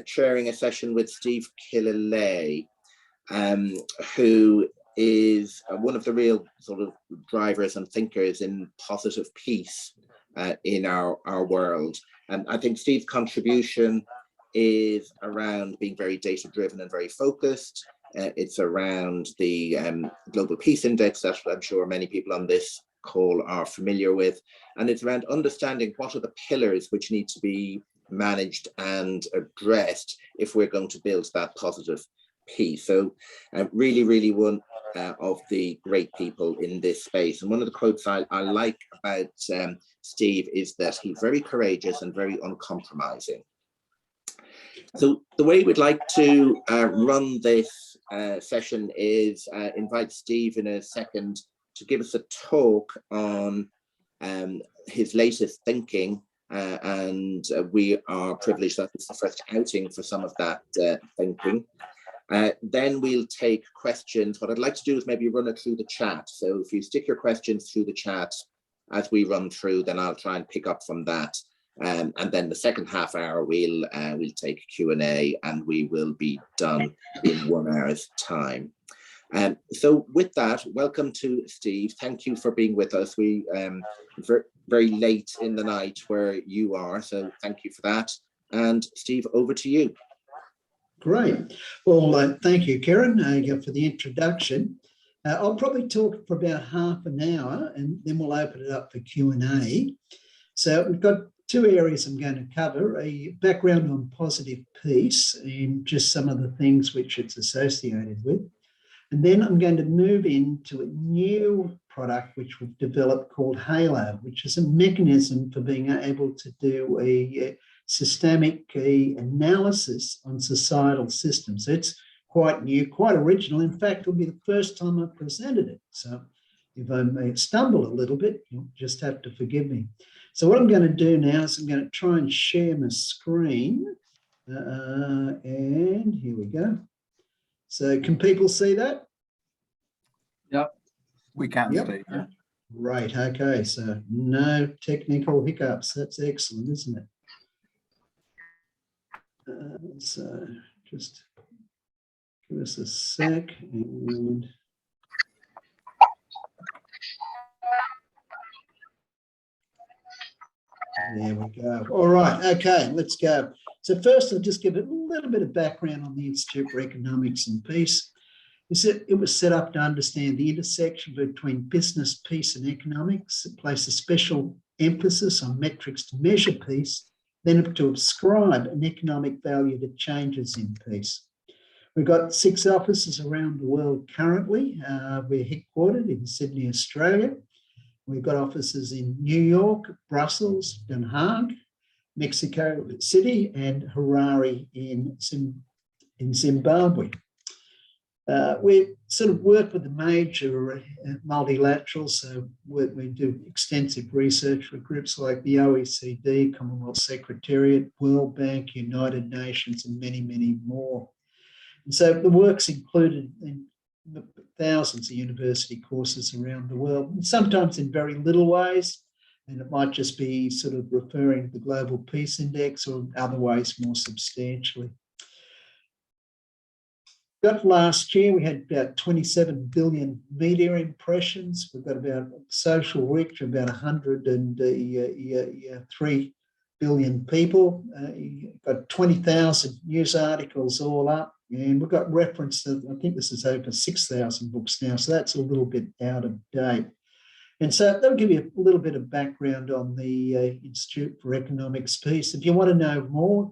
chairing a session with Steve Killalay, who is one of the real sort of drivers and thinkers in positive peace in our world. And I think Steve's contribution is around being very data-driven and very focused. It's around the Global Peace Index that I'm sure many people on this call are familiar with. And it's around understanding what are the pillars which need to be managed and addressed if we're going to build that positive peace. So really one of the great people in this space. And one of the quotes I like about Steve is that he's very courageous and very uncompromising. So the way we'd like to run this session is invite Steve in a second to give us a talk on his latest thinking, and we are privileged that it's the first outing for some of that thinking. Then we'll take questions. What I'd like to do is maybe run it through the chat. So if you stick your questions through the chat as we run through, then I'll try and pick up from that. And then the second half hour, we'll take Q&A, and we will be done in 1 hour's time. So with that, welcome to Steve. Thank you for being with us. We very late in the night where you are, so thank you for that. And Steve, over to you. Great. Well, thank you, Kieran, for the introduction. I'll probably talk for about half an hour, and then we'll open it up for Q&A. So we've got two areas I'm going to cover: a background on positive peace and just some of the things which it's associated with. And then I'm going to move into a new product which we've developed called Halo, which is a mechanism for being able to do a systemic analysis on societal systems. So it's quite new, quite original. In fact, it'll be the first time I've presented it. So if I may stumble a little bit, you'll just have to forgive me. So what I'm going to do now is I'm going to try and share my screen. And here we go. So can people see that? Yep, we can, yep. Steve. Yeah. Right, okay, so no technical hiccups. That's excellent, isn't it? So just give us a sec. And there we go. All right, okay, let's go. So first, I'll just give a little bit of background on the Institute for Economics and Peace. It was set up to understand the intersection between business, peace, and economics. It places special emphasis on metrics to measure peace, then to ascribe an economic value to changes in peace. We've got 6 offices around the world currently. We're headquartered in Sydney, Australia. We've got offices in New York, Brussels, Den Haag, Mexico City, and Harare in Zimbabwe. We sort of work with the major multilaterals, so we do extensive research with groups like the OECD, Commonwealth Secretariat, World Bank, United Nations, and many, many more. And so the work's included in thousands of university courses around the world, and sometimes in very little ways, and it might just be sort of referring to the Global Peace Index, or other ways more substantially. Last year, we had about 27 billion media impressions. We've got about social reach of about 103 billion people. Got 20,000 news articles all up, and we've got reference to, I think this is over 6,000 books now, so that's a little bit out of date. And so that'll give you a little bit of background on the Institute for Economics Peace. If you want to know more,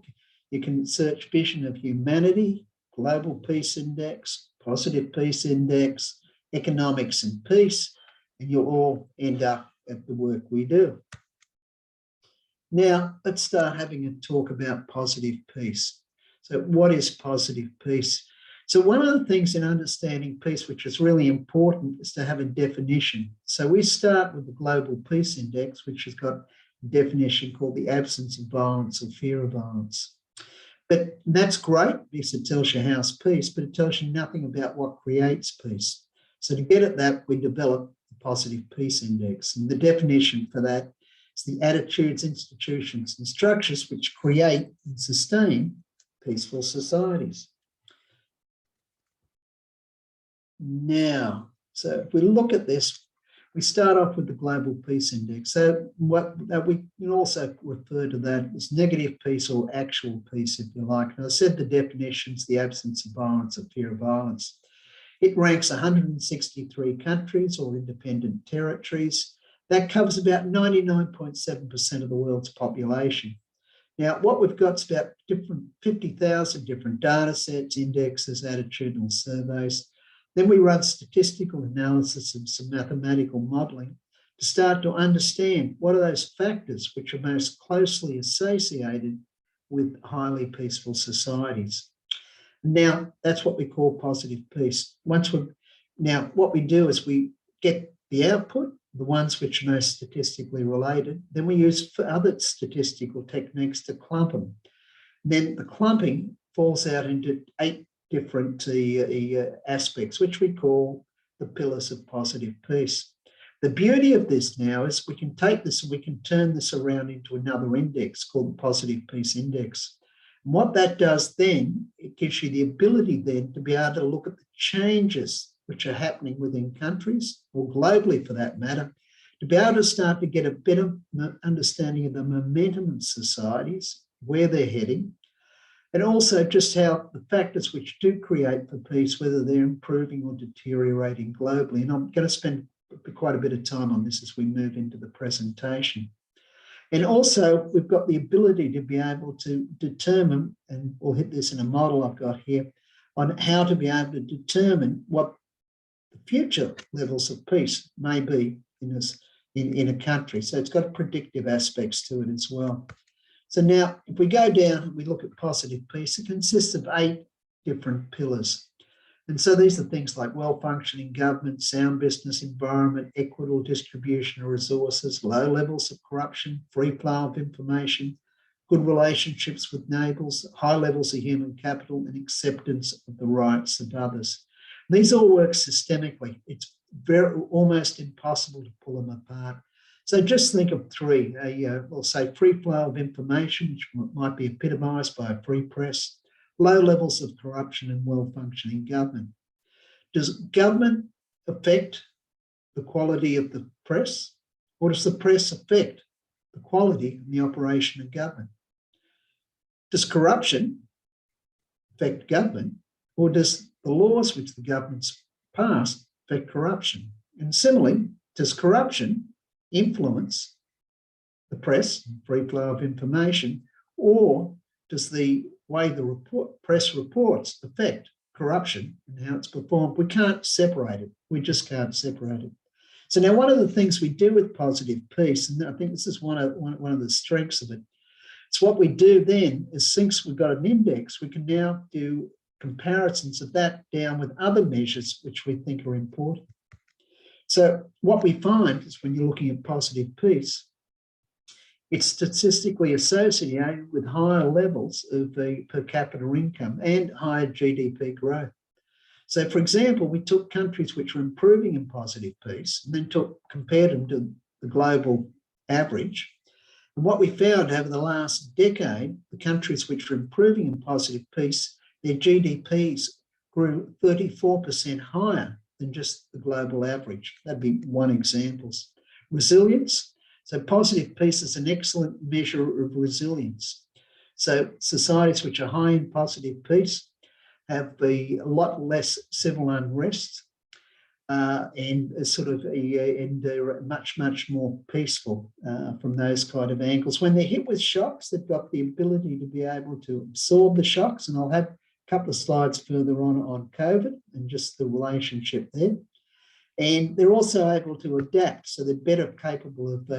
you can search Vision of Humanity, Global Peace Index, Positive Peace Index, Economics and Peace, and you'll all end up at the work we do. Now, let's start having a talk about positive peace. So what is positive peace? So one of the things in understanding peace, which is really important, is to have a definition. So we start with the Global Peace Index, which has got a definition called the absence of violence or fear of violence. But that's great because it tells you how's peace, but it tells you nothing about what creates peace. So to get at that, we developed the Positive Peace Index. And the definition for that is the attitudes, institutions, and structures which create and sustain peaceful societies. Now, so if we look at this, we start off with the Global Peace Index. So what we can also refer to that as negative peace or actual peace, if you like. And I said the definition's the absence of violence or fear of violence. It ranks 163 countries or independent territories. That covers about 99.7% of the world's population. Now, what we've got is about 50,000 different data sets, indexes, attitudinal surveys. Then we run statistical analysis and some mathematical modelling to start to understand what are those factors which are most closely associated with highly peaceful societies. Now, that's what we call positive peace. Now, what we do is we get the output, the ones which are most statistically related, then we use other statistical techniques to clump them. Then the clumping falls out into 8 different aspects, which we call the pillars of positive peace. The beauty of this now is we can take this and we can turn this around into another index called the Positive Peace Index. And what that does then, it gives you the ability then to be able to look at the changes which are happening within countries, or globally for that matter, to be able to start to get a better understanding of the momentum of societies, where they're heading, and also just how the factors which do create for peace, whether they're improving or deteriorating globally. And I'm going to spend quite a bit of time on this as we move into the presentation. And also, we've got the ability to be able to determine, and we'll hit this in a model I've got here, on how to be able to determine what the future levels of peace may be in a country. So it's got predictive aspects to it as well. So now, if we go down and we look at positive peace, it consists of 8 different pillars. And so these are things like well-functioning government, sound business environment, equitable distribution of resources, low levels of corruption, free flow of information, good relationships with neighbours, high levels of human capital, and acceptance of the rights of others. These all work systemically. It's almost impossible to pull them apart. So just think of 3, we'll say free flow of information, which might be epitomised by a free press, low levels of corruption and well-functioning government. Does government affect the quality of the press, or does the press affect the quality and the operation of government? Does corruption affect government, or does the laws which the government's passed affect corruption? And similarly, does corruption influence the press, free flow of information, or does the way the press reports affect corruption and how it's performed? We can't separate it. We just can't separate it. So now one of the things we do with positive peace, and I think this is one of the strengths of it, it's what we do then is, since we've got an index, we can now do comparisons of that down with other measures which we think are important. So what we find is, when you're looking at positive peace, it's statistically associated with higher levels of the per capita income and higher GDP growth. So, for example, we took countries which were improving in positive peace and then compared them to the global average. And what we found over the last decade, the countries which were improving in positive peace, their GDPs grew 34% higher than just the global average. That'd be one example. Resilience. So positive peace is an excellent measure of resilience. So societies which are high in positive peace have a lot less civil unrest and they're much more peaceful from those kind of angles. When they're hit with shocks, they've got the ability to be able to absorb the shocks, and I'll have a couple of slides further on COVID and just the relationship there. And they're also able to adapt, so they're better capable of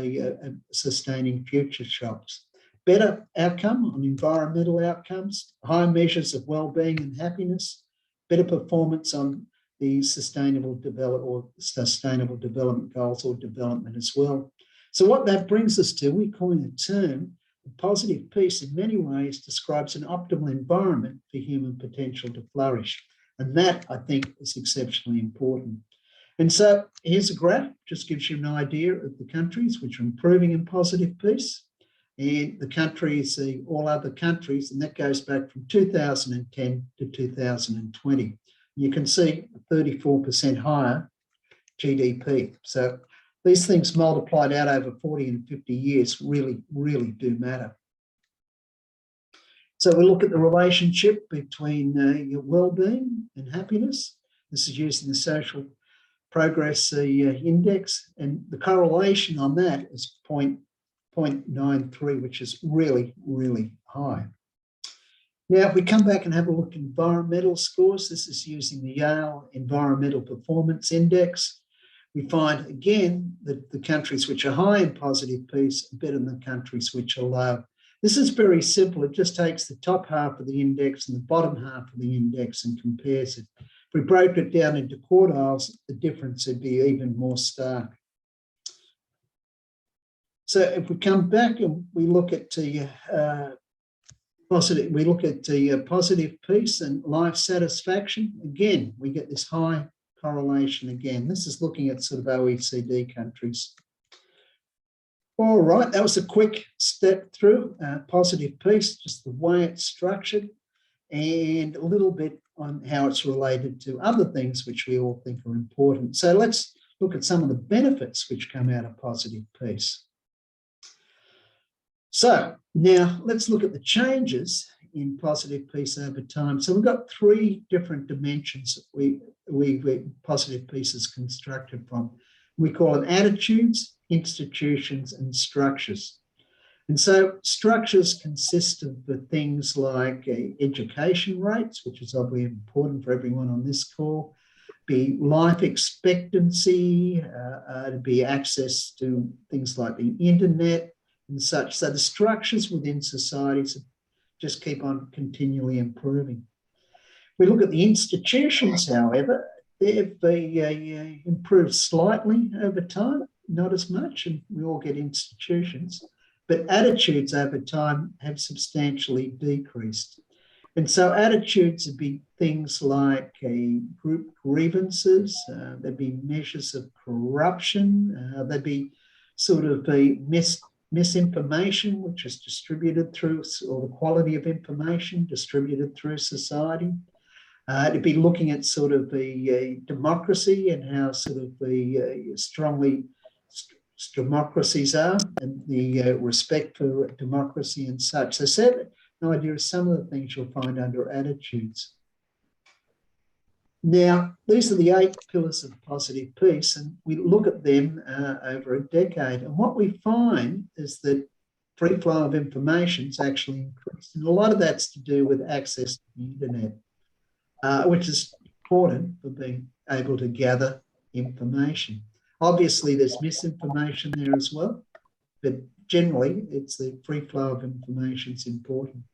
sustaining future shocks. Better outcome on environmental outcomes, high measures of well-being and happiness, better performance on the sustainable development goals or development as well. So what that brings us to, we coin a term, positive peace in many ways describes an optimal environment for human potential to flourish. And that, I think, is exceptionally important. And so here's a graph, just gives you an idea of the countries which are improving in positive peace. and the countries, all other countries, and that goes back from 2010 to 2020. You can see 34% higher GDP. So these things multiplied out over 40 and 50 years really, really do matter. So we look at the relationship between your well-being and happiness. This is using the social progress index, and the correlation on that is 0.93, which is really, really high. Now, if we come back and have a look at environmental scores, this is using the Yale Environmental Performance Index. We find, again, that the countries which are high in positive peace are better than the countries which are low. This is very simple. It just takes the top half of the index and the bottom half of the index and compares it. If we broke it down into quartiles, the difference would be even more stark. So if we come back and we look at the positive peace and life satisfaction, again, we get this high correlation again. This is looking at sort of OECD countries. All right, that was a quick step through positive peace, just the way it's structured, and a little bit on how it's related to other things which we all think are important. So let's look at some of the benefits which come out of positive peace. So now let's look at the changes in positive peace over time. So we've got three different dimensions that positive peace is constructed from. We call them attitudes, institutions, and structures. And so structures consist of the things like education rates, which is obviously important for everyone on this call, be life expectancy, to be access to things like the internet and such. So the structures within societies just keep on continually improving. We look at the institutions, however, they've improved slightly over time, not as much, and we all get institutions, but attitudes over time have substantially decreased. And so attitudes would be things like group grievances, there'd be measures of corruption, there'd be sort of a misinformation, which is distributed through, or the quality of information distributed through society. To be looking at sort of the democracy and how sort of the strongly democracies are and the respect for democracy and such. So set an idea of some of the things you'll find under attitudes. Now, these are the 8 pillars of positive peace, and we look at them over a decade. And what we find is that free flow of information is actually increased. And a lot of that's to do with access to the internet, which is important for being able to gather information. Obviously, there's misinformation there as well, but generally, it's the free flow of information is important.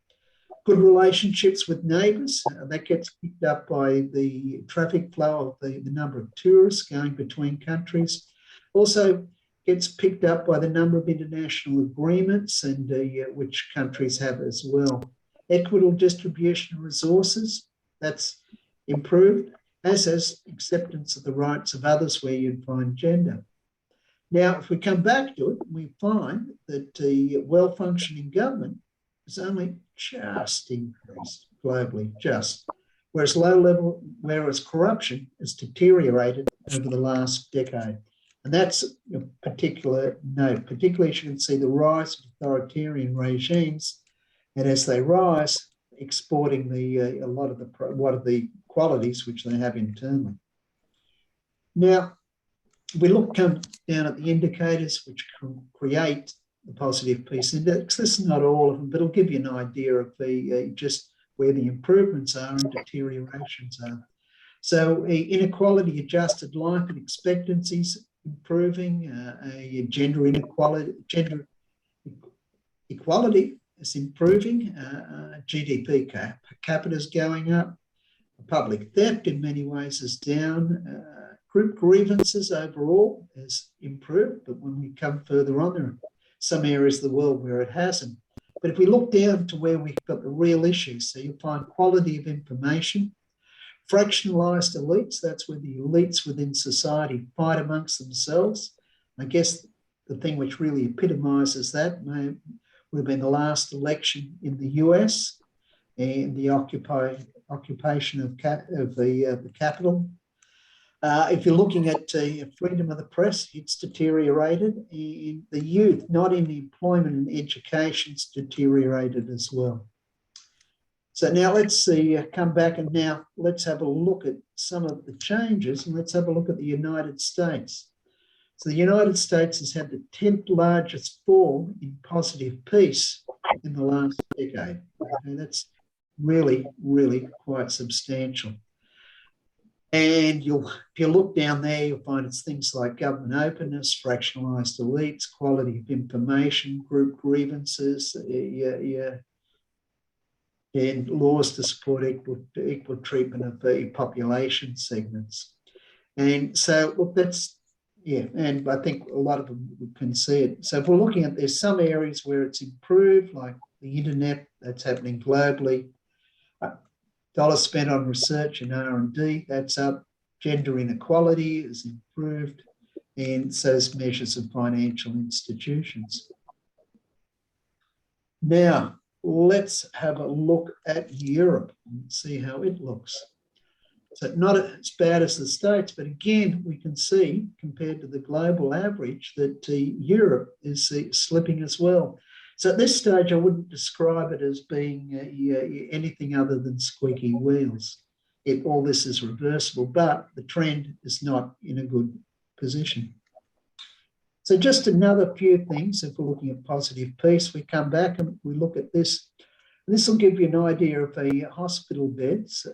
Good relationships with neighbours, that gets picked up by the traffic flow of the number of tourists going between countries. Also gets picked up by the number of international agreements and which countries have as well. Equitable distribution of resources, that's improved, as has acceptance of the rights of others where you'd find gender. Now, if we come back to it, we find that the well-functioning government has only just increased globally, whereas corruption has deteriorated over the last decade. And that's a particular note, particularly as you can see the rise of authoritarian regimes, and as they rise, exporting a lot of the qualities which they have internally. Now, we come down at the indicators which create the positive peace index. This is not all of them, but it'll give you an idea of just where the improvements are and deteriorations are. So inequality adjusted life and expectancies improving, gender equality is improving, GDP per capita is going up, public theft in many ways is down, group grievances overall has improved, but when we come further on, there are some areas of the world where it hasn't. But if we look down to where we've got the real issues, so you'll find quality of information, fractionalized elites, that's where the elites within society fight amongst themselves. I guess the thing which really epitomizes that would have been the last election in the US and the occupation of the capital. If you're looking at freedom of the press, it's deteriorated. In the youth, not in the employment and education, it's deteriorated as well. So now let's come back and now let's have a look at some of the changes, and let's have a look at the United States. So the United States has had the 10th largest fall in positive peace in the last decade. And that's really, really quite substantial. And if you look down there, you'll find it's things like government openness, fractionalised elites, quality of information, group grievances, and laws to support equal treatment of the population segments. And so, look, that's, yeah, and I think a lot of them can see it. So if we're looking at, there's some areas where it's improved, like the internet, that's happening globally. Dollars spent on research and R&D, that's up. Gender inequality is improved, and so is measures of financial institutions. Now, let's have a look at Europe and see how it looks. So not as bad as the States, but again, we can see compared to the global average that Europe is slipping as well. So at this stage, I wouldn't describe it as being anything other than squeaky wheels. All this is reversible, but the trend is not in a good position. So just another few things, if we're looking at positive peace, we come back and we look at this. This will give you an idea of hospital beds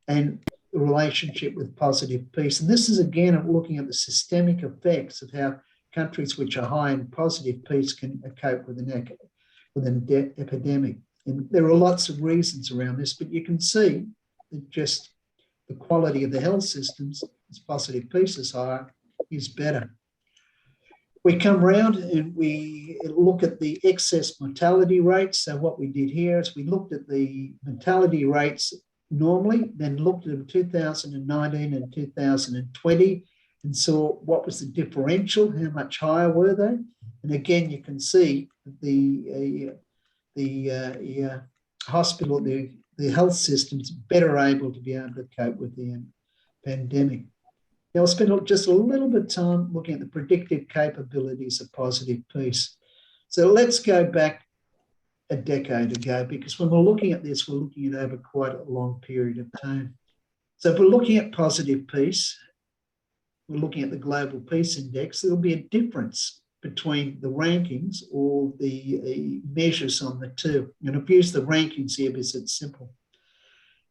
and the relationship with positive peace. And this is again looking at the systemic effects of how countries which are high in positive peace can cope with an epidemic. And there are lots of reasons around this, but you can see that just the quality of the health systems, as positive peace is higher, is better. We come around and we look at the excess mortality rates. So what we did here is we looked at the mortality rates normally, then looked at them 2019 and 2020 and saw what was the differential, how much higher were they. And again, you can see the hospital, the health systems better able to be able to cope with the pandemic. Now, I'll spend just a little bit of time looking at the predictive capabilities of positive peace. So let's go back a decade ago, because when we're looking at this, we're looking at over quite a long period of time. So if we're looking at positive peace, we're looking at the Global Peace Index, there'll be a difference between the rankings or the measures on the two. And I've used the rankings here because it's simple.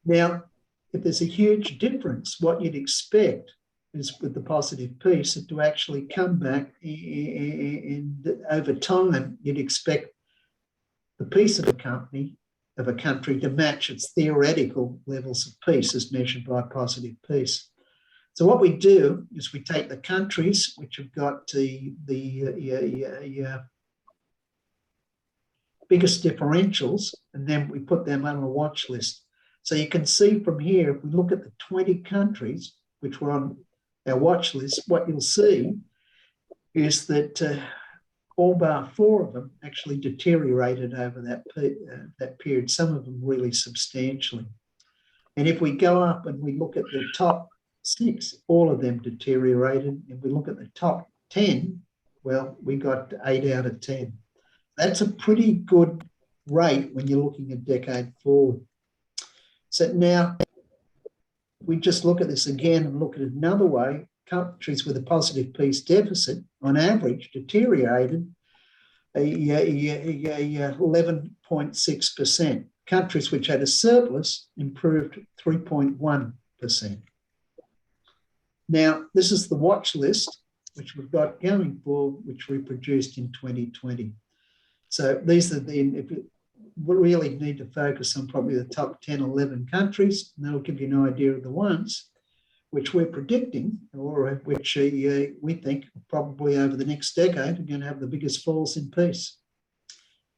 Now, if there's a huge difference, what you'd expect is with the positive peace to actually come back, and over time, you'd expect the peace of a country to match its theoretical levels of peace as measured by positive peace. So what we do is we take the countries which have got the biggest differentials, and then we put them on a watch list. So you can see from here, if we look at the 20 countries which were on our watch list, what you'll see is that all bar 4 of them actually deteriorated over that period, some of them really substantially. And if we go up and we look at the top 6, all of them deteriorated. If we look at the top 10, well, we got 8 out of 10. That's a pretty good rate when you're looking a decade forward. So now, we just look at this again and look at it another way. Countries with a positive peace deficit, on average, deteriorated 11.6%. Countries which had a surplus improved 3.1%. Now, this is the watch list, which we've got going for, which we produced in 2020. So these are we really need to focus on probably the top 10, 11 countries, and that'll give you an idea of the ones which we're predicting, or which we think probably over the next decade are going to have the biggest falls in peace.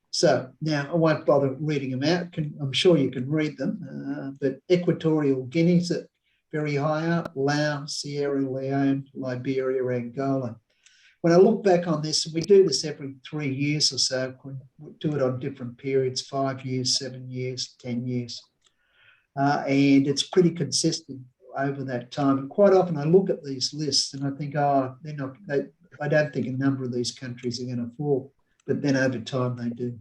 So now I won't bother reading them out. I'm sure you can read them, but Equatorial Guinea's at very high up, Laos, Sierra Leone, Liberia, Angola. when I look back on this, and we do this every 3 years or so, we do it on different periods, 5 years, 7 years, 10 years. And it's pretty consistent over that time. And quite often I look at these lists and I think, oh, I don't think a number of these countries are going to fall, but then over time they do.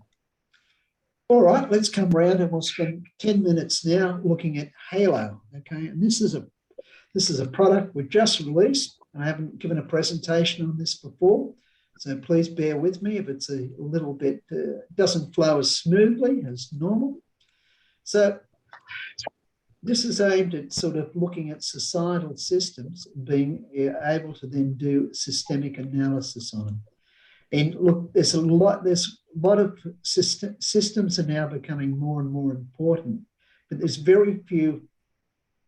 All right, let's come around and we'll spend 10 minutes now looking at Halo. Okay, and this is a product we've just released. I haven't given a presentation on this before, so please bear with me if it's a little bit, doesn't flow as smoothly as normal. So this is aimed at sort of looking at societal systems and being able to then do systemic analysis on them. And look, there's a lot of systems are now becoming more and more important, but there's very few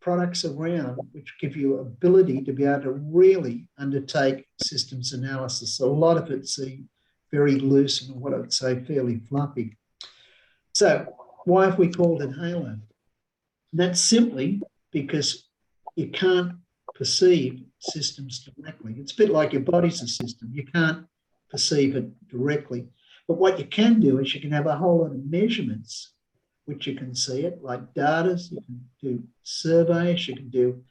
products around which give you ability to be able to really undertake systems analysis. So a lot of it's very loose and what I would say fairly fluffy. So why have we called it Halo? And that's simply because you can't perceive systems directly. It's a bit like your body's a system. You can't perceive it directly. But what you can do is you can have a whole lot of measurements which you can see it, like data. You can do surveys, you can do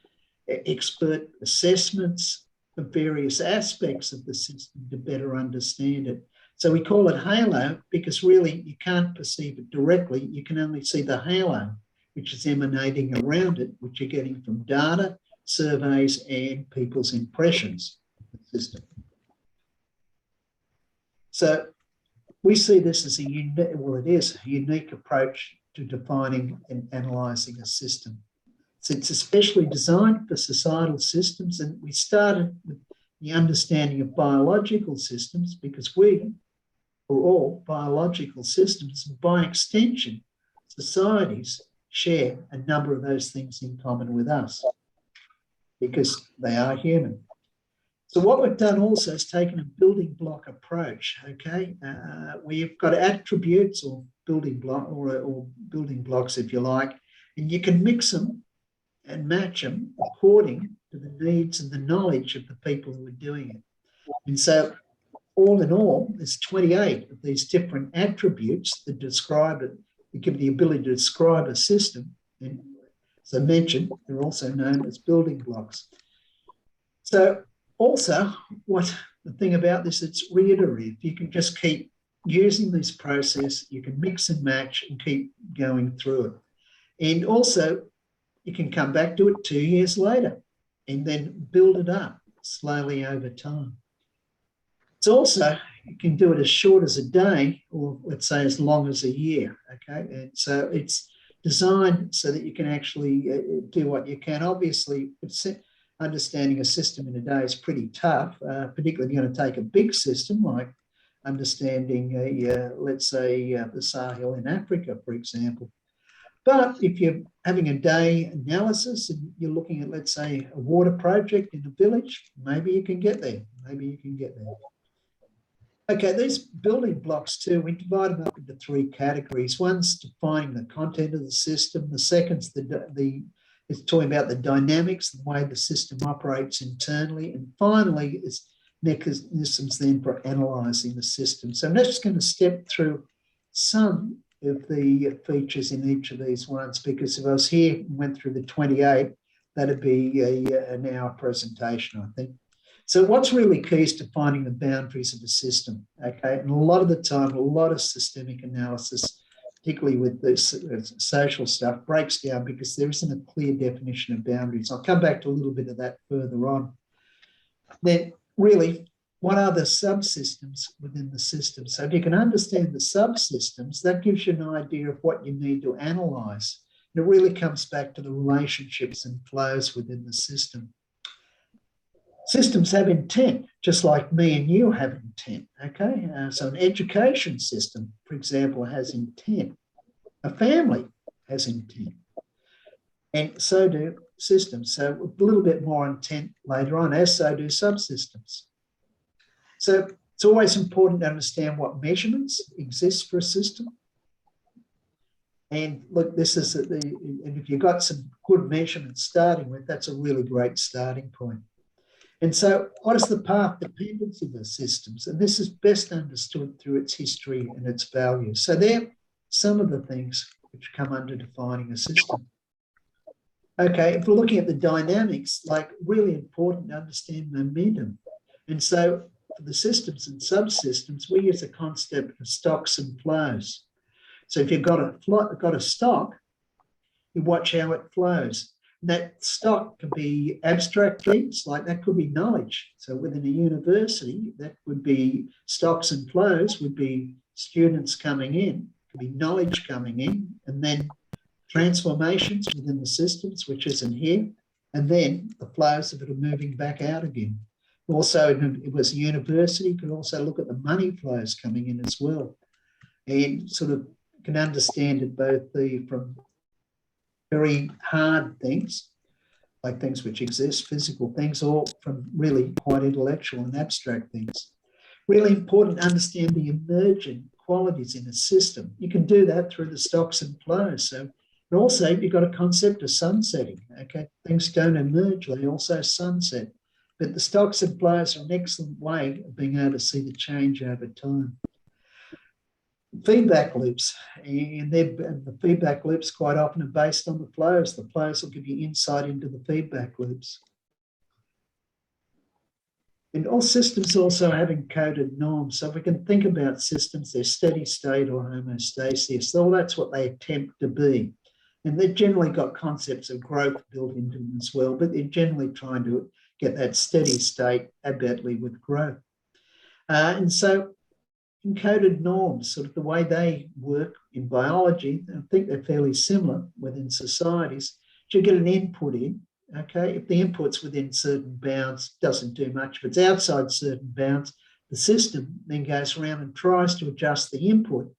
expert assessments of various aspects of the system to better understand it. So we call it Halo because really you can't perceive it directly. You can only see the halo, which is emanating around it, which you're getting from data, surveys, and people's impressions of the system. So we see this as a unique approach to defining and analysing a system. So it's especially designed for societal systems, and we started with the understanding of biological systems because we are all biological systems, and by extension, societies share a number of those things in common with us because they are human. So what we've done also is taken a building block approach, okay? We've got attributes or building blocks, if you like, and you can mix them and match them according to the needs and the knowledge of the people who are doing it. And so all in all, there's 28 of these different attributes that describe it, that give the ability to describe a system. And as I mentioned, they're also known as building blocks. So also, the thing about this, it's reiterative. You can just keep using this process, you can mix and match and keep going through it. And also, you can come back to it 2 years later and then build it up slowly over time. It's also, you can do it as short as a day or let's say as long as a year, okay? And so it's designed so that you can actually do what you can. Obviously, understanding a system in a day is pretty tough, particularly if you're going to take a big system like understanding, let's say, the Sahel in Africa, for example. But if you're having a day analysis and you're looking at, let's say, a water project in a village, maybe you can get there. Maybe you can get there. Okay, these building blocks too, we divide them up into 3 categories. One's defining the content of the system. The second's it's talking about the dynamics, the way the system operates internally. And finally, it's mechanisms then for analysing the system. So I'm just going to step through some of the features in each of these ones, because if I was here and went through the 28, that'd be an hour presentation, I think. So what's really key is defining the boundaries of a system, okay? And a lot of the time, a lot of systemic analysis, particularly with this social stuff, breaks down because there isn't a clear definition of boundaries. I'll come back to a little bit of that further on. Then really, what are the subsystems within the system? So if you can understand the subsystems, that gives you an idea of what you need to analyse. And it really comes back to the relationships and flows within the system. Systems have intent, just like me and you have intent, okay? So an education system, for example, has intent. A family has intent. And so do systems. So a little bit more intent later on, as so do subsystems. So it's always important to understand what measurements exist for a system. And look, this is, and if you've got some good measurements starting with, that's a really great starting point. And so what is the path dependency of the systems? And this is best understood through its history and its values. So they're some of the things which come under defining a system. Okay, if we're looking at the dynamics, like really important to understand momentum. And so for the systems and subsystems, we use a concept of stocks and flows. So if you've got a stock, you watch how it flows. That stock can be abstract things, like that could be knowledge. So within a university, that would be stocks and flows, would be students coming in, could be knowledge coming in, and then transformations within the systems, which isn't here, and then the flows of it are moving back out again. Also, it was a university, could also look at the money flows coming in as well, and sort of can understand it both from very hard things, like things which exist, physical things, or from really quite intellectual and abstract things. Really important to understand the emergent qualities in a system. You can do that through the stocks and flows. So, and also you've got a concept of sunsetting. Okay, things don't emerge, they also sunset. But the stocks and flows are an excellent way of being able to see the change over time. Feedback loops, and the feedback loops quite often are based on the flows. The flows will give you insight into the feedback loops. And all systems also have encoded norms. So if we can think about systems, they're steady state or homeostasis. So that's what they attempt to be. And they've generally got concepts of growth built into them as well, but they're generally trying to get that steady state adequately with growth. And so encoded norms, sort of the way they work in biology, I think they're fairly similar within societies. You get an input in, okay? If the input's within certain bounds, doesn't do much. If it's outside certain bounds, the system then goes around and tries to adjust the input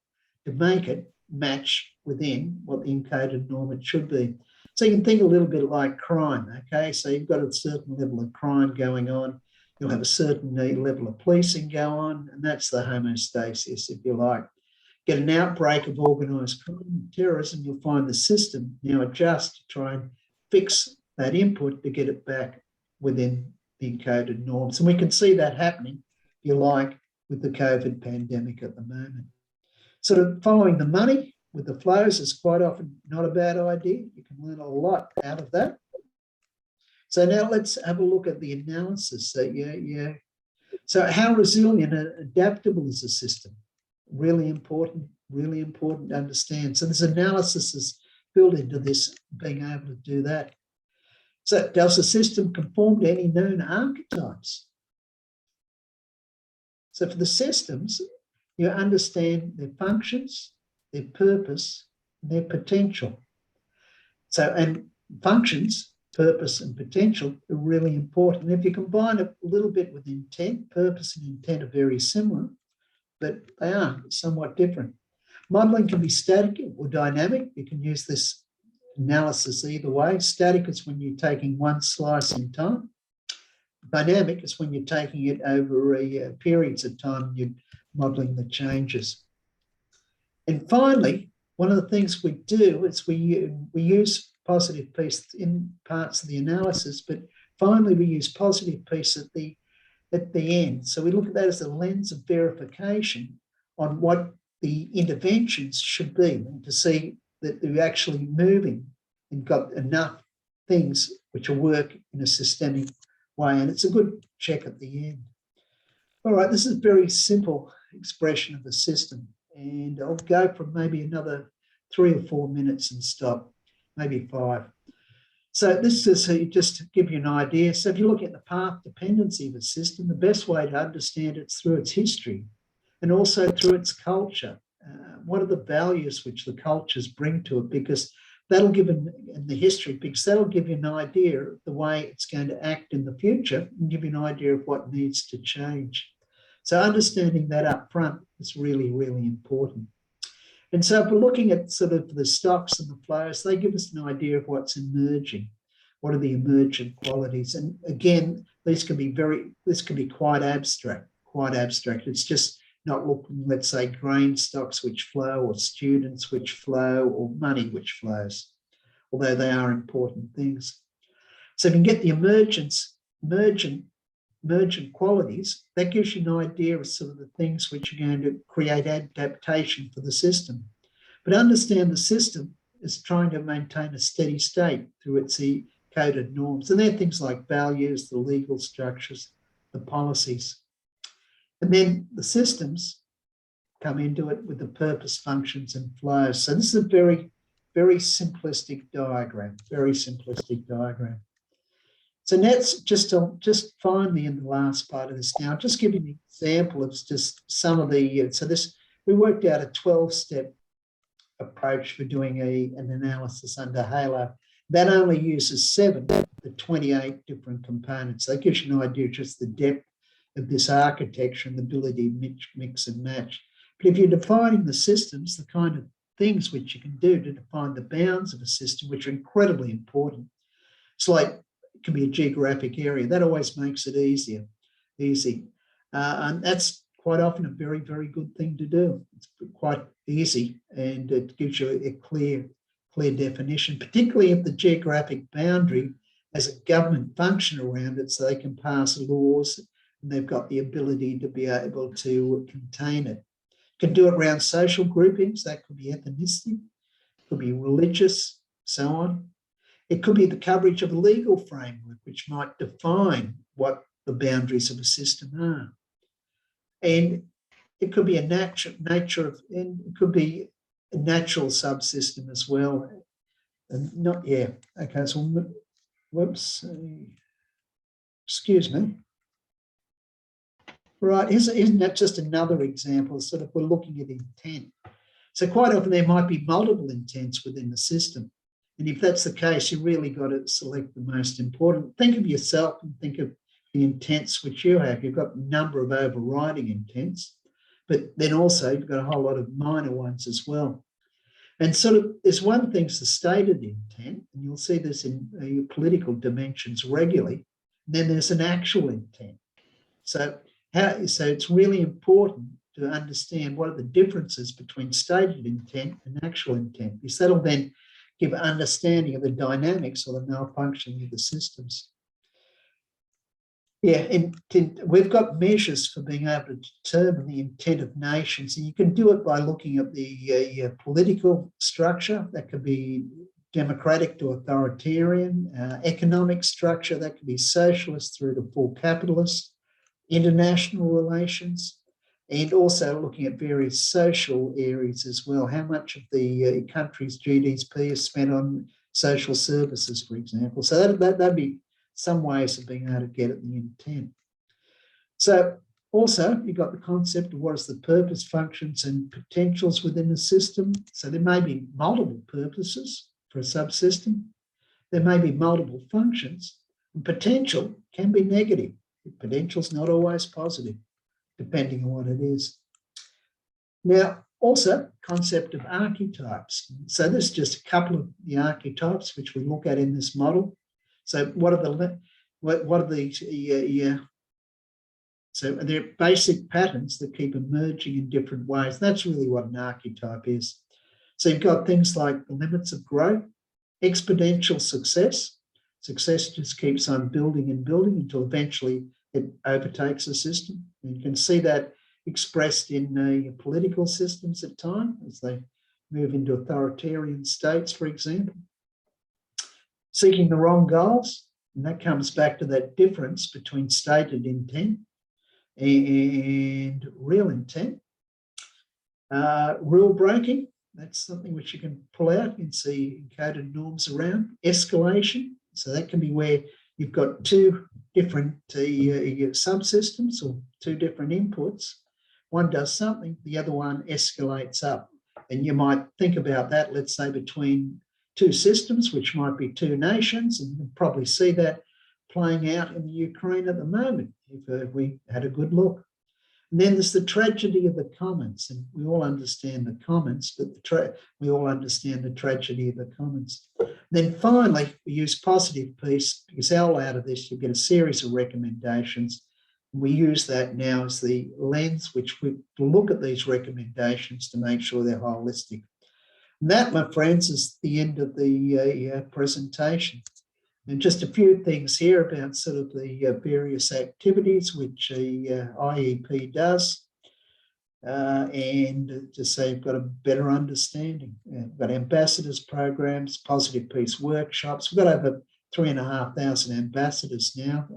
to make it match within what the encoded norm it should be. So you can think a little bit like crime, okay? So you've got a certain level of crime going on. You'll have a certain level of policing go on, and that's the homeostasis, if you like. Get an outbreak of organised crime and terrorism, you'll find the system now adjust to try and fix that input to get it back within the encoded norms. And we can see that happening, if you like, with the COVID pandemic at the moment. Sort of following the money with the flows is quite often not a bad idea. You can learn a lot out of that. So now let's have a look at the analysis. So how resilient and adaptable is the system? Really important to understand. So this analysis is built into this, being able to do that. So does the system conform to any known archetypes? So for the systems, you understand their functions, their purpose, and their potential. So, and functions, purpose and potential are really important. If you combine it a little bit with intent, purpose and intent are very similar, but they are somewhat different. Modelling can be static or dynamic. You can use this analysis either way. Static is when you're taking one slice in time. Dynamic is when you're taking it over periods of time and you're modelling the changes. And finally, one of the things we do is we use positive peace in parts of the analysis, but finally we use positive peace at the end. So we look at that as a lens of verification on what the interventions should be, and to see that they're actually moving and got enough things which will work in a systemic way. And it's a good check at the end. All right, this is a very simple expression of the system. And I'll go for maybe another 3 or 4 minutes and stop, maybe 5. So this is just to give you an idea. So if you look at the path dependency of a system, the best way to understand it's through its history and also through its culture. What are the values which the cultures bring to it? Because that'll give in the history, because that'll give you an idea of the way it's going to act in the future and give you an idea of what needs to change. So understanding that up front is really, really important. And so if we're looking at sort of the stocks and the flows, they give us an idea of what's emerging. What are the emergent qualities? And again, this can be quite abstract. It's just not looking, let's say, grain stocks which flow, or students which flow, or money which flows, although they are important things. So if you can get the emergent emergent qualities, that gives you an idea of sort of the things which are going to create adaptation for the system. But understand the system is trying to maintain a steady state through its coded norms. And they're things like values, the legal structures, the policies. And then the systems come into it with the purpose, functions, and flows. So this is a very, very simplistic diagram, very simplistic diagram. So that's just finally in the last part of this now, I'll just give you an example of just some of the, we worked out a 12-step approach for doing an analysis under Halo. That only uses 7 of the 28 different components. That gives you an idea of just the depth of this architecture and the ability to mix and match. But if you're defining the systems, the kind of things which you can do to define the bounds of a system, which are incredibly important. It's like, it can be a geographic area. That always makes it easy. And that's quite often a very, very good thing to do. It's quite easy, and it gives you a clear definition, particularly if the geographic boundary has a government function around it, so they can pass laws and they've got the ability to be able to contain it. You can do it around social groupings. That could be ethnicity, could be religious, so on. It could be the coverage of a legal framework, which might define what the boundaries of a system are. And it could be a nature of, and it could be a natural subsystem as well. And not, yeah, okay, so whoops, excuse me. Right, isn't that just another example? Sort of, we're looking at intent. So quite often there might be multiple intents within the system. And if that's the case, you really got to select the most important. Think of yourself and think of the intents which you have. You've got a number of overriding intents, but then also you've got a whole lot of minor ones as well. And sort of, there's one thing's the stated intent, and you'll see this in your political dimensions regularly. And then there's an actual intent. So it's really important to understand what are the differences between stated intent and actual intent, because that'll then give an understanding of the dynamics or the malfunctioning of the systems. Yeah, and we've got measures for being able to determine the intent of nations, and you can do it by looking at the political structure. That could be democratic to authoritarian, economic structure, that could be socialist through to full capitalist, international relations, and also looking at various social areas as well. How much of the country's GDP is spent on social services, for example. So that'd be some ways of being able to get at the intent. So also you've got the concept of what is the purpose, functions, and potentials within the system. So there may be multiple purposes for a subsystem. There may be multiple functions, and potential can be negative. Potential is not always positive, depending on what it is. Now, also, concept of archetypes. So this is just a couple of the archetypes which we look at in this model. So so they're basic patterns that keep emerging in different ways. That's really what an archetype is. So you've got things like the limits of growth, exponential success. Success just keeps on building and building until eventually it overtakes the system. And you can see that expressed in political systems at times as they move into authoritarian states, for example. Seeking the wrong goals, and that comes back to that difference between stated intent and real intent. Rule breaking, that's something which you can pull out and see encoded norms around. Escalation, so that can be where you've got two different subsystems or two different inputs. One does something, the other one escalates up. And you might think about that, let's say, between two systems, which might be two nations, and you can probably see that playing out in the Ukraine at the moment, if we had a good look. And then there's the tragedy of the commons, and we all understand the commons, but we all understand the tragedy of the commons. Then finally, we use positive peace, because all out of this, you get a series of recommendations. We use that now as the lens which we look at these recommendations to make sure they're holistic. And that, my friends, is the end of the presentation. And just a few things here about sort of the various activities which a IEP does. And to say you've got a better understanding. We've got ambassadors programs, positive peace workshops. We've got over 3,500 ambassadors now.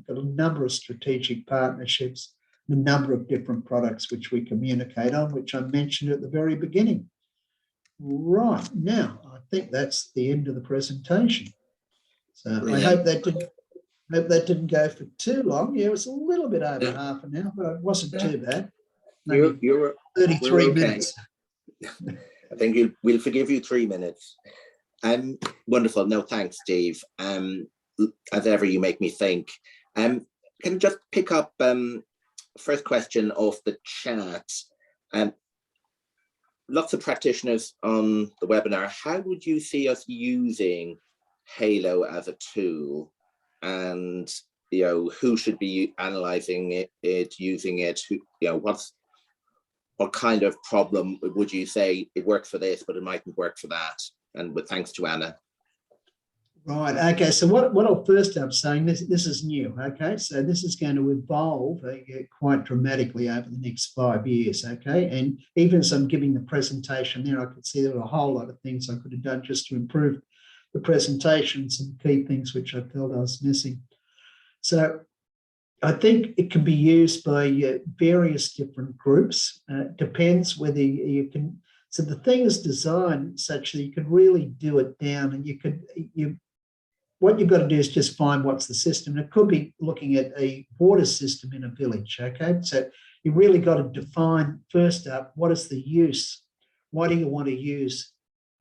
Got a number of strategic partnerships, a number of different products which we communicate on, which I mentioned at the very beginning. Right, now I think that's the end of the presentation. So Brilliant. I hope that didn't go for too long. Yeah, it was a little bit over half an hour, but it wasn't too bad. Maybe You're 33 okay. minutes. I think we'll forgive you 3 minutes. Wonderful. No, thanks, Steve. As ever, you make me think. Can you just pick up first question off the chat? Lots of practitioners on the webinar. How would you see us using Halo as a tool? And who should be analyzing it, using it? What kind of problem would you say it works for this, but it mightn't work for that? And with thanks to Anna. Right. Okay. So what I'll first start saying, this is new. Okay. So this is going to evolve quite dramatically over the next 5 years. Okay. And even as I'm giving the presentation there, I could see there were a whole lot of things I could have done just to improve the presentations and key things which I felt I was missing. So I think it can be used by various different groups. Depends whether you can. So the thing is designed such that you could really do it down, and what you've got to do is just find what's the system. It could be looking at a water system in a village. Okay, so you really got to define first up what is the use. Why do you want to use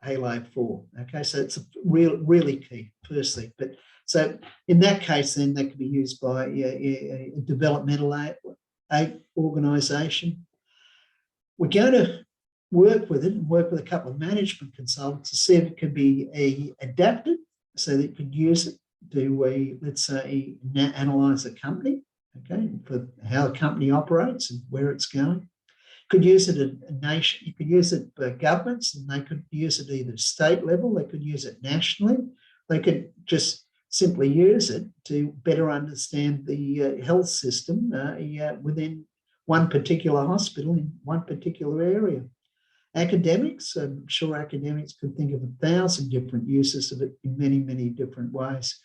Halo for? Okay, so it's really key. Firstly, but so in that case, then that could be used by a developmental aid organisation. We're going to work with it and work with a couple of management consultants to see if it could be adapted so that you could use it to let's say analyse a company, okay, for how a company operates and where it's going. Could use it at a nation. You could use it by governments, and they could use it either state level. They could use it nationally. They could just simply use it to better understand the health system within one particular hospital in one particular area. Academics, I'm sure academics could think of 1,000 different uses of it in many, many different ways.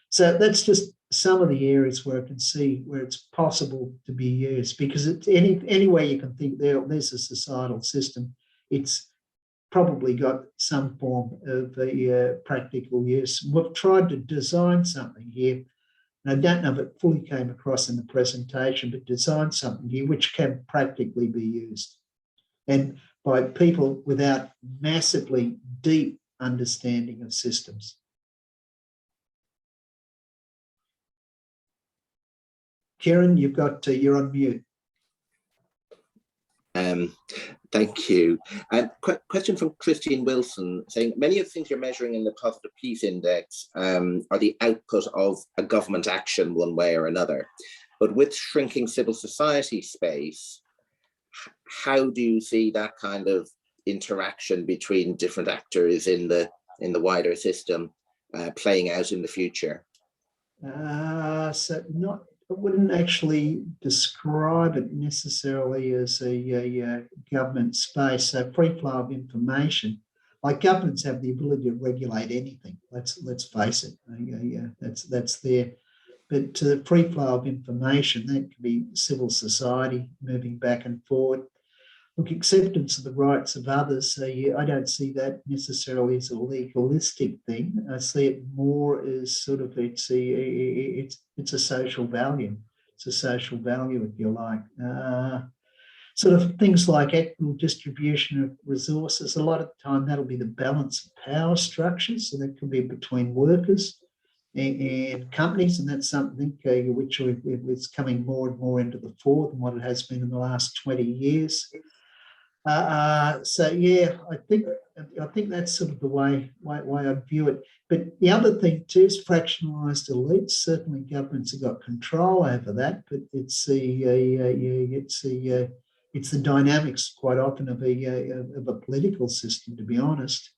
So that's just some of the areas where I can see where it's possible to be used, because it's any way you can think there's a societal system, it's probably got some form of a practical use. We've tried to design something here, and I don't know if it fully came across in the presentation, but design something here which can practically be used, and by people without massively deep understanding of systems. Kieran, you're on mute. Thank you. Question from Christine Wilson saying, many of the things you're measuring in the Positive Peace Index are the output of a government action one way or another. But with shrinking civil society space, how do you see that kind of interaction between different actors in the wider system playing out in the future? I wouldn't actually describe it necessarily as a government space. So free flow of information, like governments have the ability to regulate anything. Let's face it. That's there. But to the free flow of information, that can be civil society moving back and forward. Look, acceptance of the rights of others. So I don't see that necessarily as a legalistic thing. I see it more as sort of it's a social value. It's a social value, if you like. Sort of things like equitable distribution of resources. A lot of the time, that'll be the balance of power structures. So that could be between workers and companies, and that's something which is coming more and more into the fore than what it has been in the last 20 years. So yeah, I think that's sort of the way I view it. But the other thing too is fractionalised elites. Certainly, governments have got control over that, but it's the dynamics quite often of a political system, to be honest.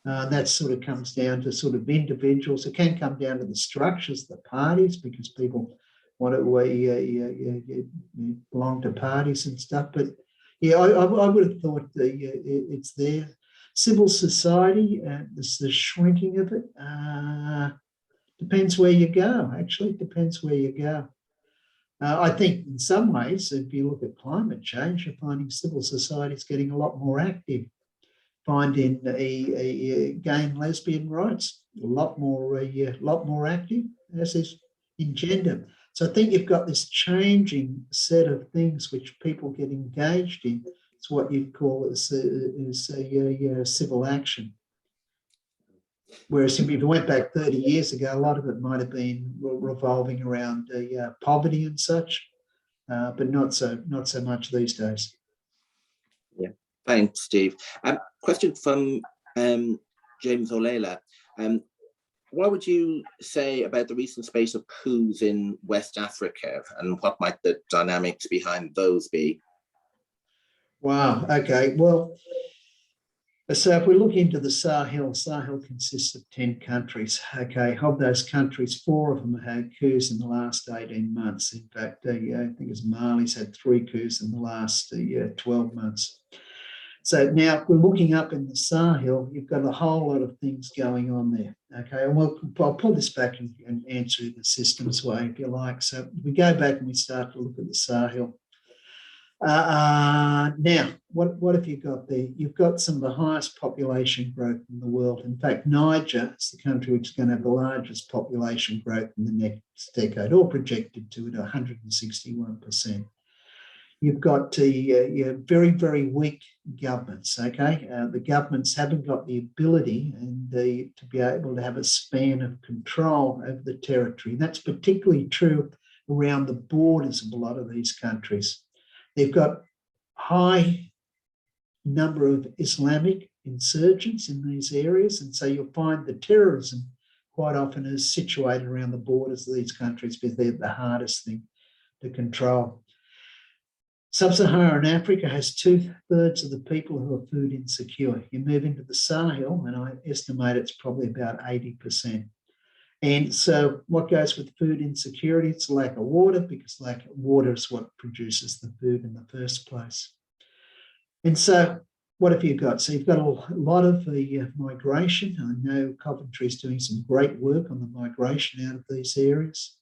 That sort of comes down to sort of individuals. It can come down to the structures, the parties, because people want to belong to parties and stuff. But yeah, I would have thought it's there. Civil society, there's the shrinking of it. Depends where you go, actually. It depends where you go. I think in some ways, if you look at climate change, you're finding civil society is getting a lot more active. Finding gay and lesbian rights a lot more active, as is in gender. So I think you've got this changing set of things which people get engaged in. It's what you'd call civil action. Whereas if you went back 30 years ago, a lot of it might have been revolving around poverty and such, but not so much these days. Yeah, thanks, Steve. Question from James Olela. What would you say about the recent spate of coups in West Africa, and what might the dynamics behind those be? Wow. Okay. Well, so if we look into the Sahel consists of 10 countries. Okay. Of those countries, 4 of them had coups in the last 18 months. In fact, I think it's Mali's had 3 coups in the last 12 months. So now if we're looking up in the Sahel, you've got a whole lot of things going on there. Okay, and I'll pull this back and answer the systems way, if you like. So we go back and we start to look at the Sahel. Now, what have you got there? You've got some of the highest population growth in the world. In fact, Niger is the country which is going to have the largest population growth in the next decade, or projected to at 161%. You've got very, very weak governments, okay? The governments haven't got the ability to be able to have a span of control over the territory. That's particularly true around the borders of a lot of these countries. They've got high number of Islamic insurgents in these areas, and so you'll find the terrorism quite often is situated around the borders of these countries because they're the hardest thing to control. Sub-Saharan Africa has 2/3 of the people who are food insecure. You move into the Sahel, and I estimate it's probably about 80%. And so what goes with food insecurity? It's lack of water, because lack of water is what produces the food in the first place. And so what have you got? So you've got a lot of the migration. I know Coventry is doing some great work on the migration out of these areas.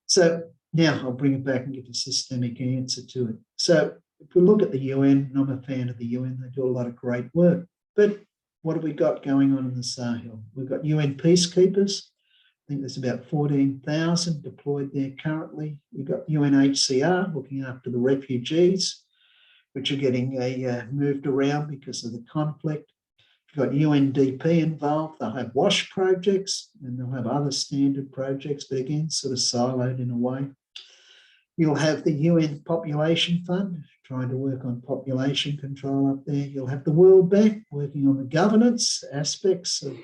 So now I'll bring it back and give a systemic answer to it. So if we look at the UN, and I'm a fan of the UN, they do a lot of great work. But what have we got going on in the Sahel? We've got UN peacekeepers. I think there's about 14,000 deployed there currently. We've got UNHCR looking after the refugees, which are getting moved around because of the conflict. You've got UNDP involved. They'll have WASH projects, and they'll have other standard projects, but again, sort of siloed in a way. You'll have the UN Population Fund trying to work on population control up there. You'll have the World Bank working on the governance aspects of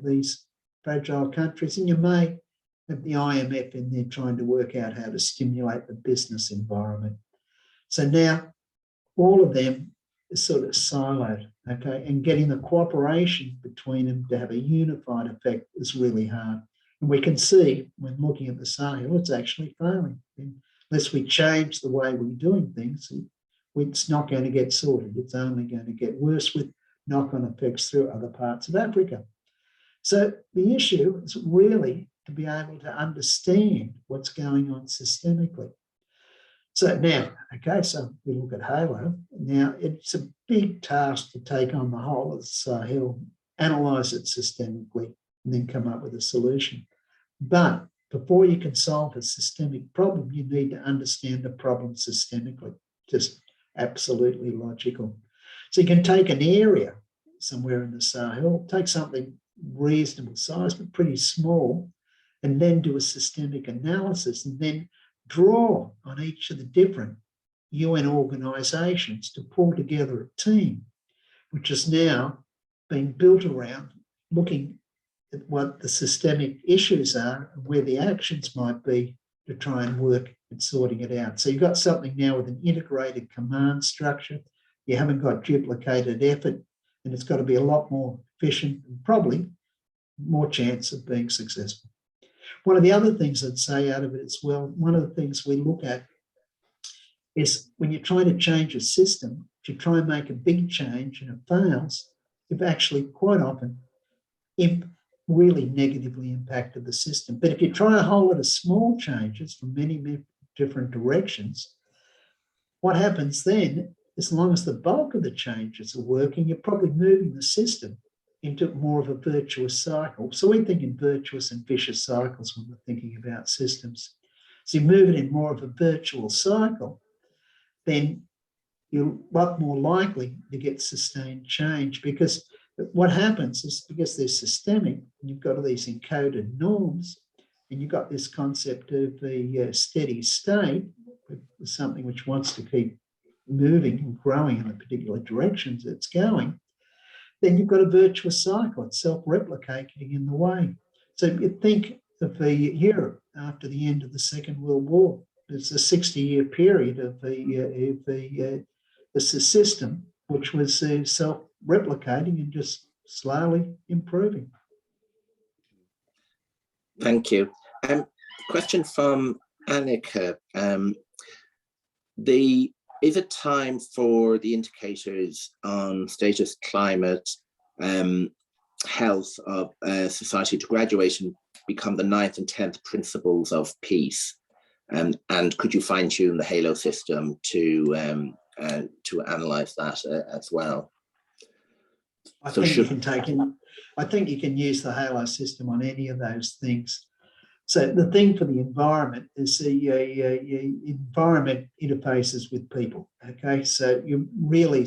these fragile countries, and you may have the IMF in there trying to work out how to stimulate the business environment. So now all of them is sort of siloed, okay? And getting the cooperation between them to have a unified effect is really hard. And we can see when looking at the Sahel, it's actually failing. Unless we change the way we're doing things, it's not going to get sorted. It's only going to get worse with knock-on effects through other parts of Africa. So the issue is really to be able to understand what's going on systemically. So now, okay, so we look at HALO. Now, it's a big task to take on the whole of the Sahel, analyse it systemically, and then come up with a solution. But before you can solve a systemic problem, you need to understand the problem systemically. Just absolutely logical. So you can take an area somewhere in the Sahel, take something reasonable size, but pretty small, and then do a systemic analysis, and then draw on each of the different UN organisations to pull together a team, which is now being built around looking at what the systemic issues are and where the actions might be to try and work at sorting it out. So you've got something now with an integrated command structure. You haven't got duplicated effort and it's got to be a lot more efficient and probably more chance of being successful. One of the other things I'd say out of it as well, one of the things we look at is when you're trying to change a system, if you try and make a big change and it fails, you've actually quite often really negatively impacted the system. But if you try a whole lot of small changes from many different directions, what happens then, as long as the bulk of the changes are working, you're probably moving the system into more of a virtuous cycle. So we think in virtuous and vicious cycles when we're thinking about systems. So you move it in more of a virtual cycle, then you're a lot more likely to get sustained change, because what happens is, because they're systemic, and you've got all these encoded norms, and you've got this concept of the steady state, something which wants to keep moving and growing in the particular directions it's going, then you've got a virtuous cycle. It's self-replicating in the way. So you think of Europe after the end of the Second World War. There's a 60-year period of the system which was self-replicating and just slowly improving. Thank you. Question from Annika. Is it time for the indicators on status, climate, health of society to graduation become the 9th and 10th principles of peace? And could you fine tune the HALO system to analyze that as well? I think you can use the HALO system on any of those things. So the thing for the environment is the environment interfaces with people. Okay, so you really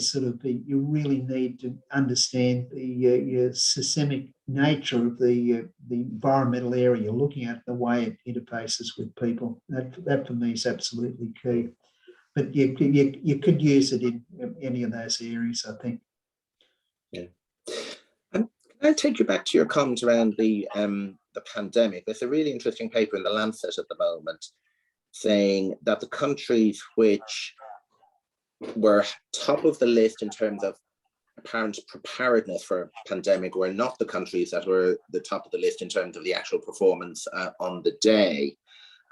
need to understand the systemic nature of the environmental area you're looking at, the way it interfaces with people. That for me is absolutely key. But you could use it in any of those areas, I think. Yeah. Can I take you back to your comments around the pandemic? There's a really interesting paper in the Lancet at the moment saying that the countries which were top of the list in terms of apparent preparedness for a pandemic were not the countries that were the top of the list in terms of the actual performance on the day,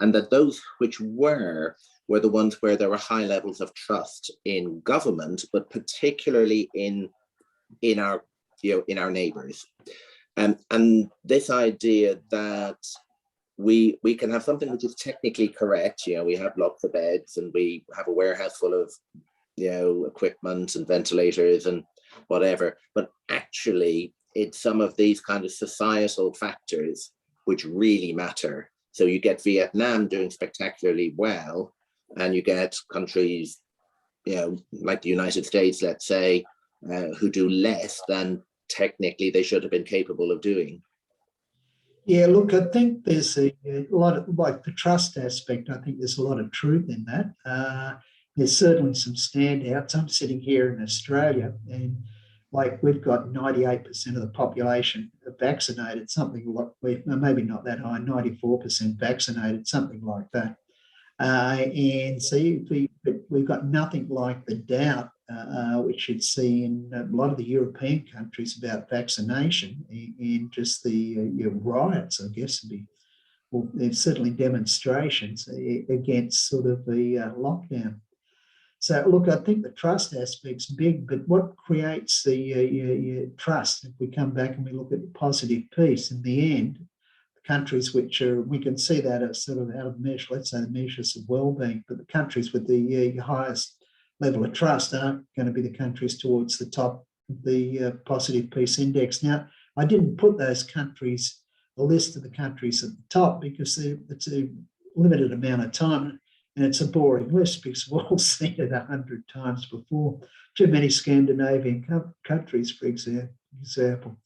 and that those which were the ones where there were high levels of trust in government, but particularly in our neighbours. And this idea that we can have something which is technically correct, we have lots of beds and we have a warehouse full of equipment and ventilators and whatever, but actually it's some of these kind of societal factors which really matter. So you get Vietnam doing spectacularly well, and you get countries like the United States, let's say, who do less than technically they should have been capable of doing. Yeah, look, I think there's a lot of, like the trust aspect, I think there's a lot of truth in that. There's certainly some standouts. I'm sitting here in Australia, and like we've got 98% of the population vaccinated, something like, maybe not that high, 94% vaccinated, something like that. And so we've got nothing like the doubt which you'd see in a lot of the European countries about vaccination, and just the riots, I guess, there's certainly demonstrations against sort of the lockdown. So look, I think the trust aspect's big, but what creates the trust, if we come back and we look at positive peace, in the end, countries which are, we can see that as sort of out of measure, let's say the measures of well-being, but the countries with the highest level of trust aren't going to be the countries towards the top of the positive peace index. Now, I didn't put those countries, a list of the countries at the top, because it's a limited amount of time, and it's a boring list because we've all seen it 100 times before. Too many Scandinavian countries, for example.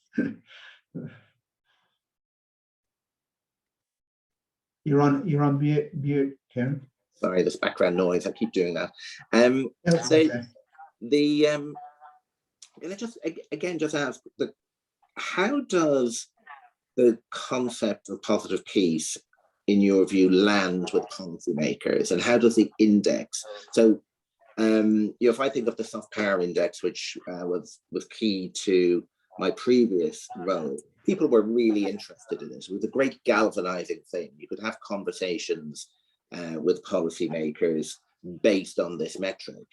You're on mute, Karen. Sorry, this background noise. I keep doing that. Okay. Can I just ask, how does the concept of positive peace, in your view, land with policymakers, and how does the index? So if I think of the soft power index, which was key to my previous role, people were really interested in it. It was a great galvanizing thing. You could have conversations with policymakers based on this metric.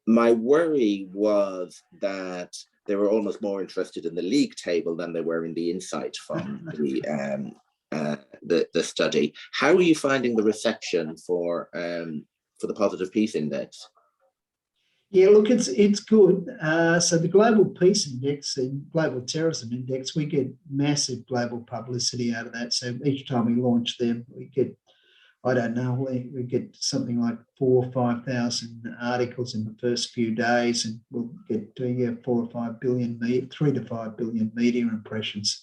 My worry was that they were almost more interested in the league table than they were in the insight from the study. How are you finding the reception for the Positive Peace Index? Yeah, look, it's good. So the Global Peace Index and Global Terrorism Index, we get massive global publicity out of that. So each time we launch them, we get, I don't know, we get something like 4,000 or 5,000 articles in the first few days, and we'll get 3 or 5 billion, 3 to 5 billion media impressions.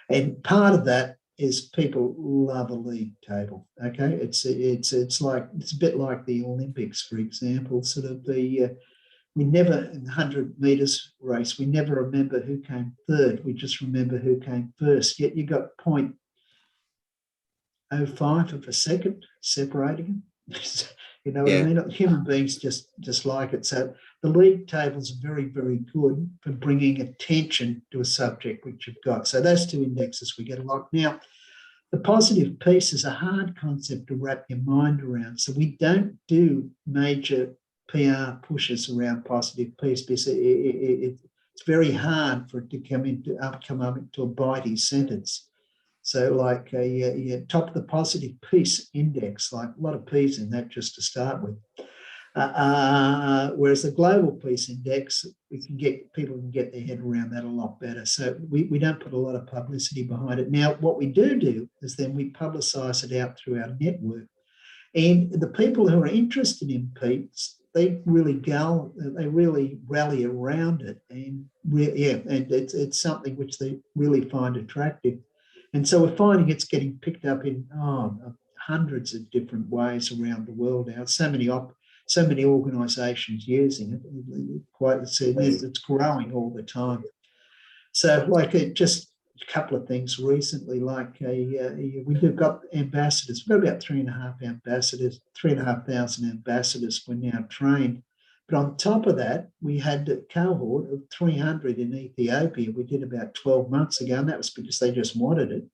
And part of that is people love a league table. Okay, it's a bit like the Olympics, for example. Sort of we never, in the 100 metres race, we never remember who came third. We just remember who came first. Yet you got 0.05 of a second separating them. You know what I mean? Human beings just like it. So the league tables are very, very good for bringing attention to a subject which you've got. So those two indexes we get a lot. Now, the positive peace is a hard concept to wrap your mind around. So we don't do major PR pushes around positive peace because it's very hard for it to come up into a bitey sentence. So like top of the Positive Peace Index, like a lot of P's in that just to start with. Whereas the Global Peace Index, people can get their head around that a lot better. So we don't put a lot of publicity behind it. Now, what we do is then we publicise it out through our network. And the people who are interested in peace, they really rally around it. And and it's something which they really find attractive. And so we're finding it's getting picked up in hundreds of different ways around the world now. So many organisations using it. It's growing all the time. So just a couple of things recently, we've got ambassadors. We've got about 3,500 ambassadors we're now trained. But on top of that, we had a cohort of 300 in Ethiopia. We did about 12 months ago, and that was because they just wanted it.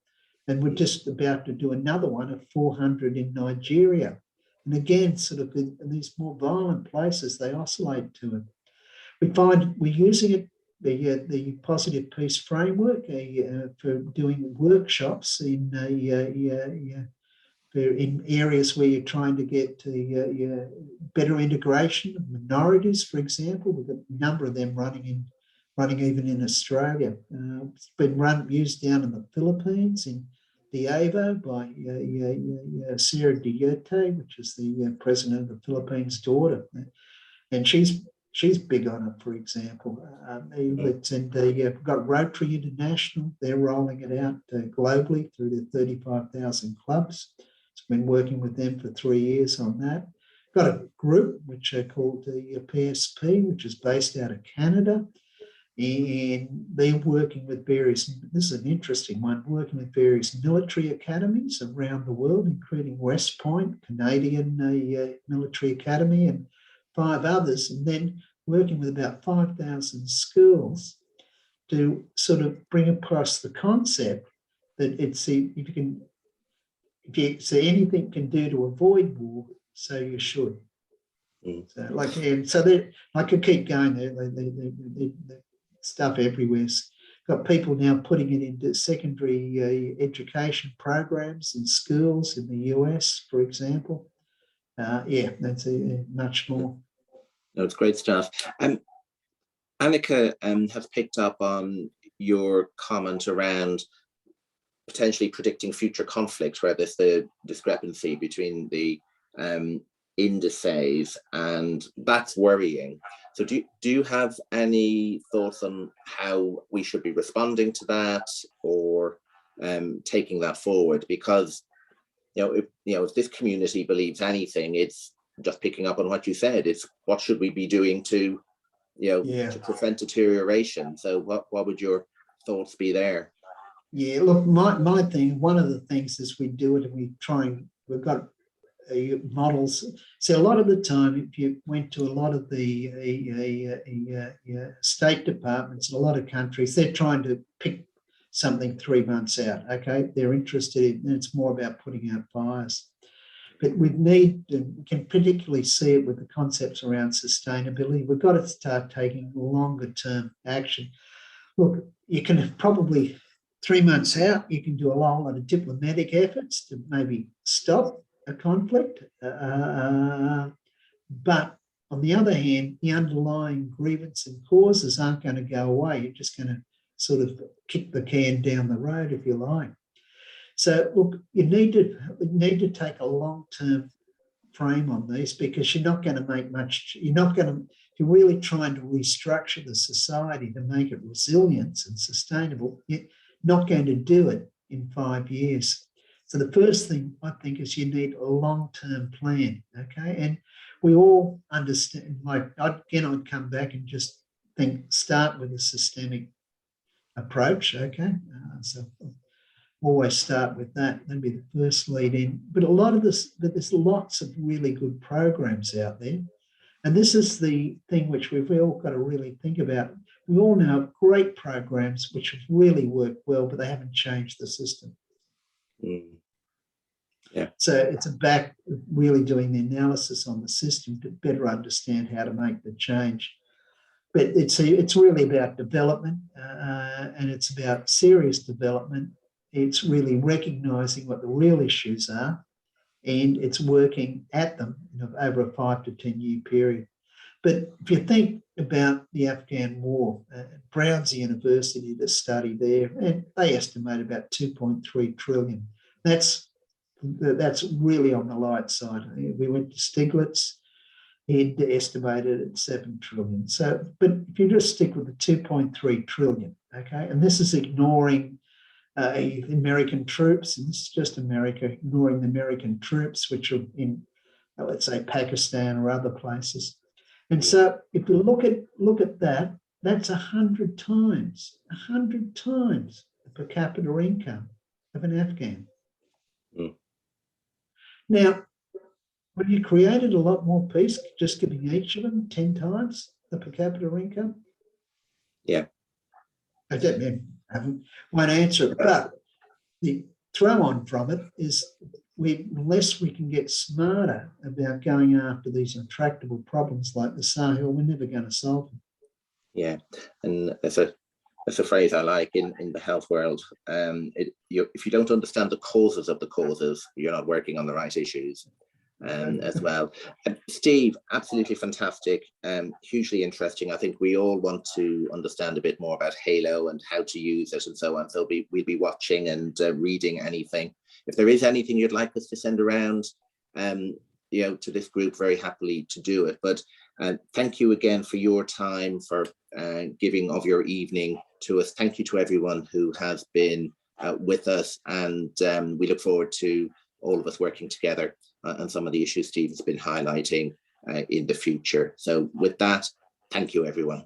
And we're just about to do another one of 400 in Nigeria. And again, sort of in these more violent places, they oscillate to it. We find we're using it, the Positive Peace Framework, for doing workshops in areas where you're trying to get better integration of minorities, for example. We've got a number of them running even in Australia. It's been used down in the Philippines, in Davao, by Sara Duterte, which is the president of the Philippines' daughter. And she's big on it, for example. We've got Rotary International. They're rolling it out globally through their 35,000 clubs. It's been working with them for 3 years on that. Got a group which are called the PSP, which is based out of Canada. And they're working with this is an interesting one, working with various military academies around the world, including West Point, Canadian Military Academy, and 5 others, and then working with about 5,000 schools to sort of bring across the concept that if you say anything can do to avoid war, so you should. So I could keep going there. The stuff everywhere. Got people now putting it into secondary education programs in schools in the US, for example. That's much more. No, it's great stuff. Annika has picked up on your comment around potentially predicting future conflicts, where there's the discrepancy between the indices, and that's worrying. So do you have any thoughts on how we should be responding to that, or taking that forward? Because if this community believes anything, it's just picking up on what you said. It's what should we be doing to prevent deterioration. So what would your thoughts be there? Yeah, look, my thing, one of the things is we do it and we've got models. So a lot of the time, if you went to a lot of the state departments in a lot of countries, they're trying to pick something 3 months out. Okay, they're interested in, and it's more about putting out fires. But we need, and we can particularly see it with the concepts around sustainability. We've got to start taking longer term action. Look, you can probably 3 months out, you can do a whole lot of diplomatic efforts to maybe stop a conflict. But on the other hand, the underlying grievance and causes aren't going to go away. You're just going to sort of kick the can down the road, if you like. So look, you need to take a long-term frame on these, because you're not going to make much, you're really trying to restructure the society to make it resilient and sustainable. You're not going to do it in 5 years. So the first thing I think is you need a long-term plan, okay? And we all understand, like, I'd come back and just think, start with a systemic approach, okay? So always start with that. That'd be the first lead in. But a lot of this, but there's lots of really good programs out there. And this is the thing which we've all got to really think about. We all know great programs which have really worked well, but they haven't changed the system. Yeah. So it's about really doing the analysis on the system to better understand how to make the change. But it's really about development, and it's about serious development. It's really recognising what the real issues are, and it's working at them over a 5 to 10 year period. But if you think about the Afghan war, Brown's University, the study there, and they estimate about 2.3 trillion. That's really on the light side. We went to Stiglitz, he'd estimated at 7 trillion. So, but if you just stick with the 2.3 trillion, okay, and this is ignoring American troops, and this is just America, ignoring the American troops, which are in, let's say, Pakistan or other places. And so if you look at that, that's 100 times the per capita income of an Afghan. Now, have you created a lot more peace just giving each of them 10 times the per capita income? Yeah. I won't answer it, but the throw on from it is unless we can get smarter about going after these intractable problems like the Sahel, we're never going to solve them. Yeah, and that's a phrase I like in the health world. If you don't understand the causes of the causes, you're not working on the right issues. As well. Steve, absolutely fantastic, hugely interesting. I think we all want to understand a bit more about Halo and how to use it and so on. So we'll be watching and reading anything. If there is anything you'd like us to send around, to this group, very happily to do it. But thank you again for your time, for giving of your evening to us. Thank you to everyone who has been with us, and we look forward to all of us working together on some of the issues Steve has been highlighting in the future. So with that, thank you, everyone.